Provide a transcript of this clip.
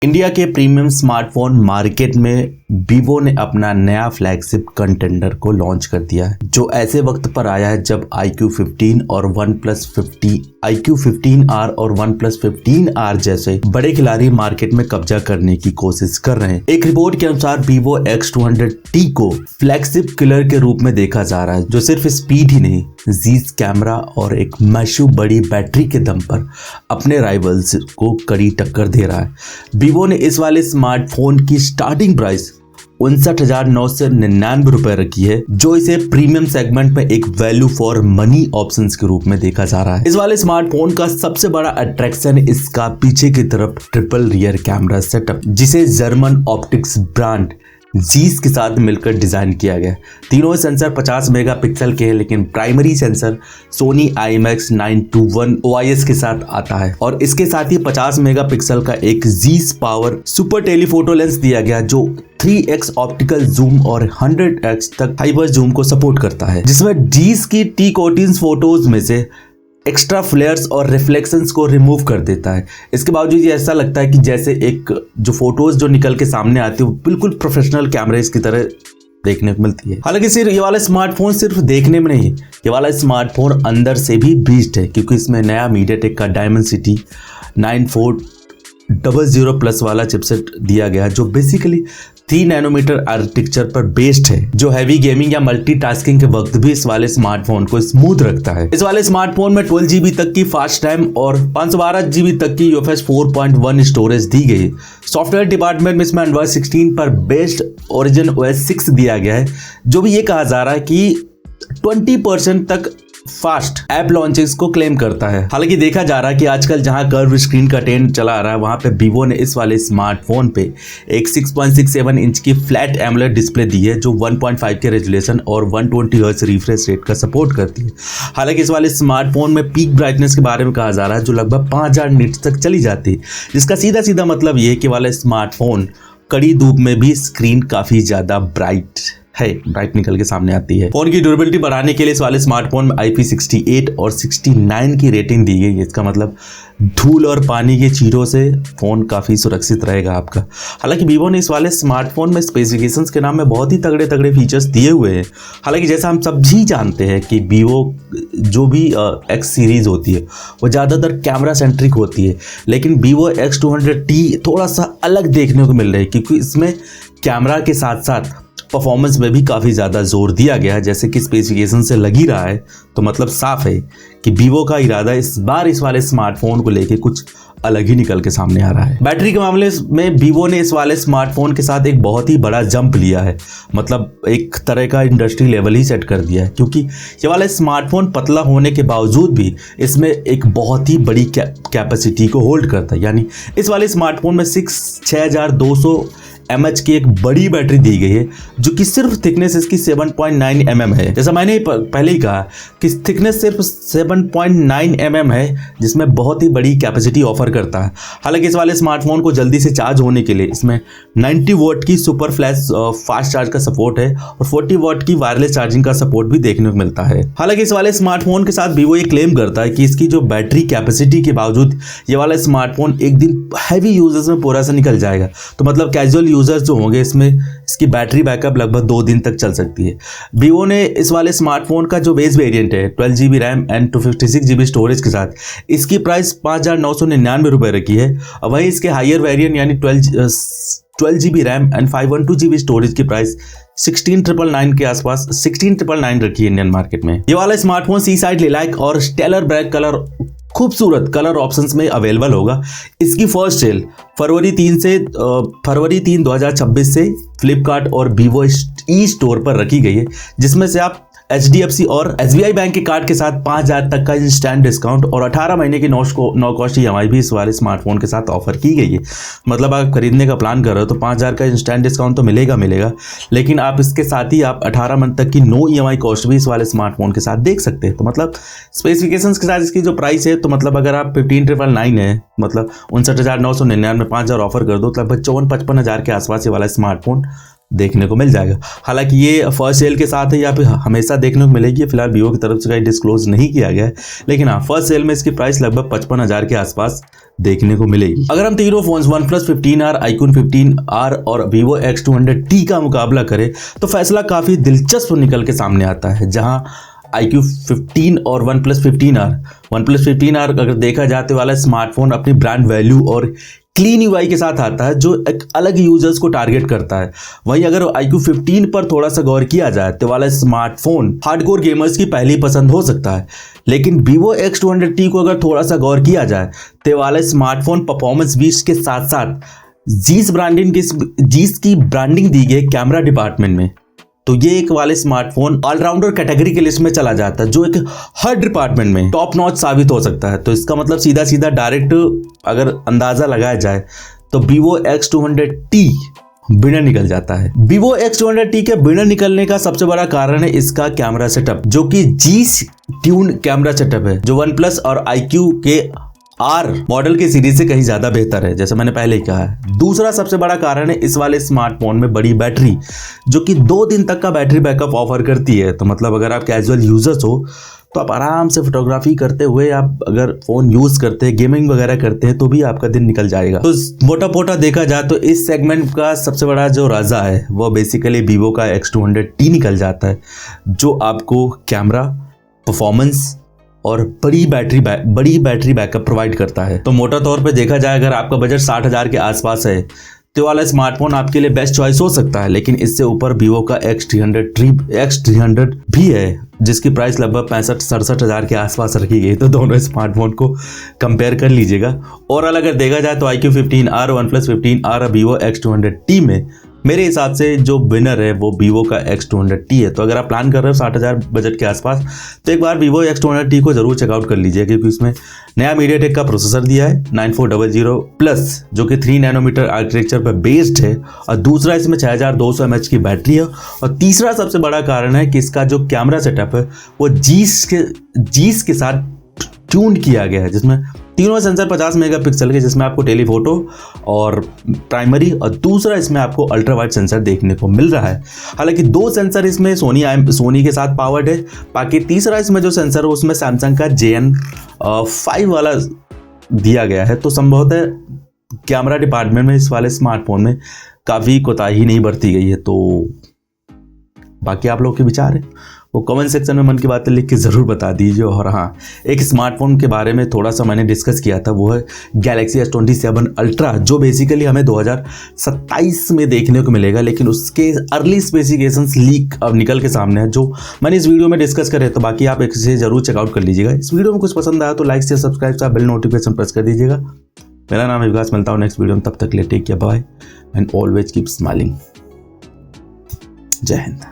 India के premium smartphone market में Vivo ने अपना नया फ्लैगशिप कंटेंडर को लॉन्च कर दिया है, जो ऐसे वक्त पर आया है जब iQOO 15 और OnePlus 50 iQOO 15R और OnePlus 15R जैसे बड़े खिलाड़ी मार्केट में कब्जा करने की कोशिश कर रहे हैं। एक रिपोर्ट के अनुसार Vivo X200T को फ्लैगशिप किलर के रूप में देखा जा रहा है, जो सिर्फ स्पीड ही नहीं, जीज कैमरा और एक मैसिव बड़ी बैटरी के दम पर अपने राइवल्स को कड़ी टक्कर दे रहा है। वीवो ने इस वाले स्मार्टफोन की स्टार्टिंग प्राइस 59,999 रुपए रखी है, जो इसे प्रीमियम सेगमेंट में एक वैल्यू फॉर मनी ऑप्शंस के रूप में देखा जा रहा है। इस वाले स्मार्टफोन का सबसे बड़ा अट्रैक्शन इसका पीछे की तरफ ट्रिपल रियर कैमरा सेटअप, जिसे जर्मन ऑप्टिक्स ब्रांड जीस के साथ मिलकर डिजाइन किया गया। तीनों सेंसर 50 मेगापिक्सल के हैं, लेकिन primary sensor Soni IMX 921 OIS के साथ आता है और इसके साथ ही 50 मेगापिक्सल का एक जीस पावर सुपर टेलीफोटो लेंस दिया गया, जो 3x ऑप्टिकल जूम और 100x तक हाइपर जूम को सपोर्ट करता है, जिसमें जीस की T14 फोटोज में से एक्स्ट्रा फ्लेयर्स और रिफ्लेक्शंस को रिमूव कर देता है। इसके बावजूद ये ऐसा लगता है कि जैसे एक जो फोटोज जो निकल के सामने आती है वो बिल्कुल प्रोफेशनल कैमरेज की तरह देखने को मिलती है। हालांकि सिर्फ ये वाला स्मार्टफोन सिर्फ देखने में नहीं, ये वाला स्मार्टफोन अंदर से भी बीस्ट है, क्योंकि इसमें नया मीडियाटेक का डायमेंसिटी 9400 प्लस वाला चिपसेट दिया गया, जो बेसिकली 3 नैनोमीटर आर्किटेक्चर पर बेस्ड है, जो हैवी गेमिंग या मल्टीटास्किंग के वक्त भी इस वाले स्मार्टफोन को स्मूथ रखता है। इस वाले स्मार्टफोन में 12 GB तक की फास्ट रैम और 512 GB तक की UFS 4.1 स्टोरेज दी गई है। सॉफ्टवेयर डिपार्टमेंट में इसमें Android 16 पर बेस्ड Origin OS 6 दिया गया है, जो भी ये कहा जा रहा है कि 20% तक फास्ट ऐप लॉन्चेस को क्लेम करता है। हालांकि देखा जा रहा है कि आजकल जहां कर्व स्क्रीन का ट्रेंड चला आ रहा है, वहां पे वीवो ने इस वाले स्मार्टफोन पे एक 6.67 इंच की फ्लैट एमोलेड डिस्प्ले दी है, जो 1.5 के रेजोल्यूशन और 120 हर्ट्ज रिफ्रेश रेट का सपोर्ट करती है। हालांकि इस वाले स्मार्टफोन में पीक ब्राइटनेस के बारे में कहा जा रहा है, जो लगभग 5000 निट्स तक चली जाती है, जिसका सीधा सीधा मतलब ये कि वाला स्मार्टफोन कड़ी धूप में भी स्क्रीन काफी ज्यादा ब्राइट निकल के सामने आती है। फोन की ड्यूरेबिलिटी बढ़ाने के लिए इस वाले स्मार्टफोन में IP68 और 69 की रेटिंग दी गई है। इसका मतलब धूल और पानी के चीरों से फोन काफी सुरक्षित रहेगा आपका। हालांकि वीवो ने इस वाले स्मार्टफोन में स्पेसिफिकेशंस के नाम में बहुत ही तगड़े तगड़े फीचर्स दिए हुए हैं। हालांकि जैसा हम सब भी जानते हैं कि वीवो जो भी X सीरीज होती है वो ज़्यादातर कैमरा सेंट्रिक होती है, लेकिन वीवो X200T थोड़ा सा अलग देखने को मिल रहा है, क्योंकि इसमें कैमरा के साथ साथ परफॉर्मेंस में भी काफ़ी ज़्यादा जोर दिया गया है। जैसे कि स्पेसिफिकेशन से लग ही रहा है, तो मतलब साफ है कि वीवो का इरादा इस बार इस वाले स्मार्टफोन को लेके कुछ अलग ही निकल के सामने आ रहा है। बैटरी के मामले में वीवो ने इस वाले स्मार्टफोन के साथ एक बहुत ही बड़ा जंप लिया है, मतलब एक तरह का इंडस्ट्री लेवल ही सेट कर दिया है, क्योंकि ये वाला स्मार्टफोन पतला होने के बावजूद भी इसमें एक बहुत ही बड़ी कैपेसिटी को होल्ड करता है। यानी इस वाले स्मार्टफोन में 6200 mAh की एक बड़ी बैटरी दी गई है, जो कि सिर्फ थिकनेस इसकी 7.9 mm है। जैसा मैंने पहले ही कहा कि थिकनेस सिर्फ 7.9 mm है, जिसमें बहुत ही बड़ी कैपेसिटी ऑफर करता है। हालांकि इस वाले स्मार्टफोन को जल्दी से चार्ज होने के लिए इसमें 90 वॉट की सुपर फ्लैश फास्ट चार्ज का सपोर्ट है और 40 वॉट की वायरलेस चार्जिंग का सपोर्ट भी देखने को मिलता है। हालांकि इस वाले स्मार्टफोन के साथ वीवो ये क्लेम करता है कि इसकी जो बैटरी कैपेसिटी के बावजूद ये वाला स्मार्टफोन एक दिन हैवी यूजर्स में पूरा सा निकल जाएगा। तो मतलब कैजुअल यूजर्स जो होंगे इसमें इसकी बैटरी बैकअप लगभग 2 दिन तक चल सकती है। वीवो ने इस वाले स्मार्टफोन का जो बेस वेरिएंट है 12 GB RAM and 256 GB storage के साथ, इसकी प्राइस 5999 रुपए रखी है। और वहीं इसके हायर वेरिएंट यानी 12 GB RAM and 512 GB storage की प्राइस 16,999 के आसपास 16,999 रखी है इंडियन मार्केट में। ये वाला स्मार्टफोन सी साइड लिलाक और स्टेलर ब्लैक कलर खूबसूरत कलर ऑप्शंस में अवेलेबल होगा। इसकी फर्स्ट सेल फरवरी 3 2026 से फ्लिपकार्ट और वीवो ई स्टोर पर रखी गई है, जिसमें से आप HDFC और SBI बैंक के कार्ड के साथ 5000 तक का इंस्टेंट डिस्काउंट और 18 महीने की नो कॉस्ट EMI भी इस वाले स्मार्टफोन के साथ ऑफर की गई है। मतलब आप खरीदने का प्लान कर रहे हो तो 5000 का इंस्टेंट डिस्काउंट तो मिलेगा, लेकिन आप इसके साथ ही आप 18 मंथ तक की नो EMI कॉस्ट भी इस वाले स्मार्टफोन के साथ देख सकते हैं। तो मतलब स्पेसिफिकेशंस के साथ इसकी जो प्राइस है, तो मतलब अगर आप 15,999 है, मतलब 59,999 में 5000 ऑफर कर दो, तो लगभग 54-55 हज़ार के आसपास ये वाला स्मार्टफोन देखने को मिल जाएगा। हालांकि ये फर्स्ट सेल के साथ है या फिर हमेशा देखने को मिलेगी, फिलहाल वीवो की तरफ से कहीं डिस्क्लोज नहीं किया गया है, लेकिन हाँ फर्स्ट सेल में इसकी प्राइस लगभग 55,000 के आसपास देखने को मिलेगी। अगर हम तीनों phones OnePlus 15R, iQOO 15R और Vivo X200T का मुकाबला करें तो फैसला काफ़ी दिलचस्प निकल के सामने आता है। जहां iQOO 15 और OnePlus 15R अगर देखा जाते वाला स्मार्टफोन अपनी ब्रांड वैल्यू और क्लीन यूआई के साथ आता है जो एक अलग यूजर्स को टारगेट करता है। वहीं अगर iQOO 15 पर थोड़ा सा गौर किया जाए तो वाला स्मार्टफोन हार्डकोर गेमर्स की पहली पसंद हो सकता है। लेकिन Vivo X200T को अगर थोड़ा सा गौर किया जाए तो वाला स्मार्टफोन परफॉर्मेंस बीच के साथ साथ जीस की ब्रांडिंग दी गई कैमरा डिपार्टमेंट में, तो ये एक वाले स्मार्टफोन ऑलराउंडर कैटेगरी के लिस्ट में चला जाता है जो एक हर डिपार्टमेंट में टॉप नॉच साबित हो सकता है। तो इसका मतलब सीधा सीधा डायरेक्ट अगर अंदाजा लगाया जाए तो Vivo X200T विनर निकल जाता है। Vivo X200T के विनर निकलने का सबसे बड़ा कारण है इसका कैमरा सेटअप, जो कि जीस ट्यून कैमरा सेटअप है, जो OnePlus और iQOO के R मॉडल की सीरीज से कहीं ज्यादा बेहतर है, जैसे मैंने पहले ही कहा है। दूसरा सबसे बड़ा कारण है इस वाले स्मार्टफोन में बड़ी बैटरी, जो कि 2 दिन तक का बैटरी बैकअप ऑफर करती है। तो मतलब अगर आप कैजुअल यूजर्स हो तो आप आराम से फोटोग्राफी करते हुए आप अगर फोन यूज करते हैं, गेमिंग वगैरह करते हैं, तो भी आपका दिन निकल जाएगा। तो मोटा मोटा देखा जाए तो इस सेगमेंट का सबसे बड़ा जो राजा है वो बेसिकली Vivo का X200T निकल जाता है, जो आपको कैमरा, परफॉर्मेंस और बड़ी बैटरी बैकअप प्रोवाइड करता है। तो मोटा तौर पे देखा जाए अगर आपका बजट 60,000 के आसपास है तो वाला स्मार्टफोन आपके लिए बेस्ट चॉइस हो सकता है। लेकिन इससे ऊपर Vivo का X300 भी है, जिसकी प्राइस लगभग 65-67,000 के आसपास रखी गई। तो दोनों स्मार्टफोन को कंपेयर कर लीजिएगा। और अगर देखा जाए तो iQOO 15R, OnePlus 15R और Vivo X200T में मेरे हिसाब से जो विनर है वो Vivo का X200T है। तो अगर आप प्लान कर रहे हो 60,000 बजट के आसपास तो एक बार Vivo X200T को जरूर चेकआउट कर लीजिए, क्योंकि इसमें नया MediaTek का प्रोसेसर दिया है 9400+, जो कि 3 नैनोमीटर आर्किटेक्चर पर बेस्ड है। और दूसरा इसमें 6200 mAh की बैटरी है। और तीसरा सबसे बड़ा कारण है कि इसका जो कैमरा सेटअप है वो जीस के साथ ट्यून किया गया है, जिसमें तीनों सेंसर 50 मेगापिक्सल के, जिसमें आपको टेलीफोटो और प्राइमरी, और दूसरा इसमें आपको अल्ट्रा वाइड सेंसर देखने को मिल रहा है। हालांकि 2 सेंसर इसमें सोनी के साथ पावर्ड है। बाकी तीसरा इसमें जो सेंसर है उसमें सैमसंग का JN5 वाला दिया गया है। तो संभवतः कैमरा डिपार्टमेंट में इस वाले स्मार्टफोन में काफ़ी कोताही नहीं बरती गई है। तो बाकी आप लोग के विचार है वो कमेंट सेक्शन में मन की बातें लिख के ज़रूर बता दीजिए। और हाँ, एक स्मार्टफोन के बारे में थोड़ा सा मैंने डिस्कस किया था, वो है Galaxy S27 Ultra, जो बेसिकली हमें 2027 में देखने को मिलेगा। लेकिन उसके अर्ली स्पेसिफिकेशंस लीक अब निकल के सामने है, जो मैंने इस वीडियो में डिस्कस करे। तो बाकी आप इसे ज़रूर चेकआउट कर लीजिएगा। इस वीडियो में कुछ पसंद आया तो लाइक से सब्सक्राइब से बेल नोटिफिकेशन प्रेस कर दीजिएगा। मेरा नाम है विकास, मिलता हूँ नेक्स्ट वीडियो में। तब तक के लिए take care, bye and always keep smiling. जय हिंद।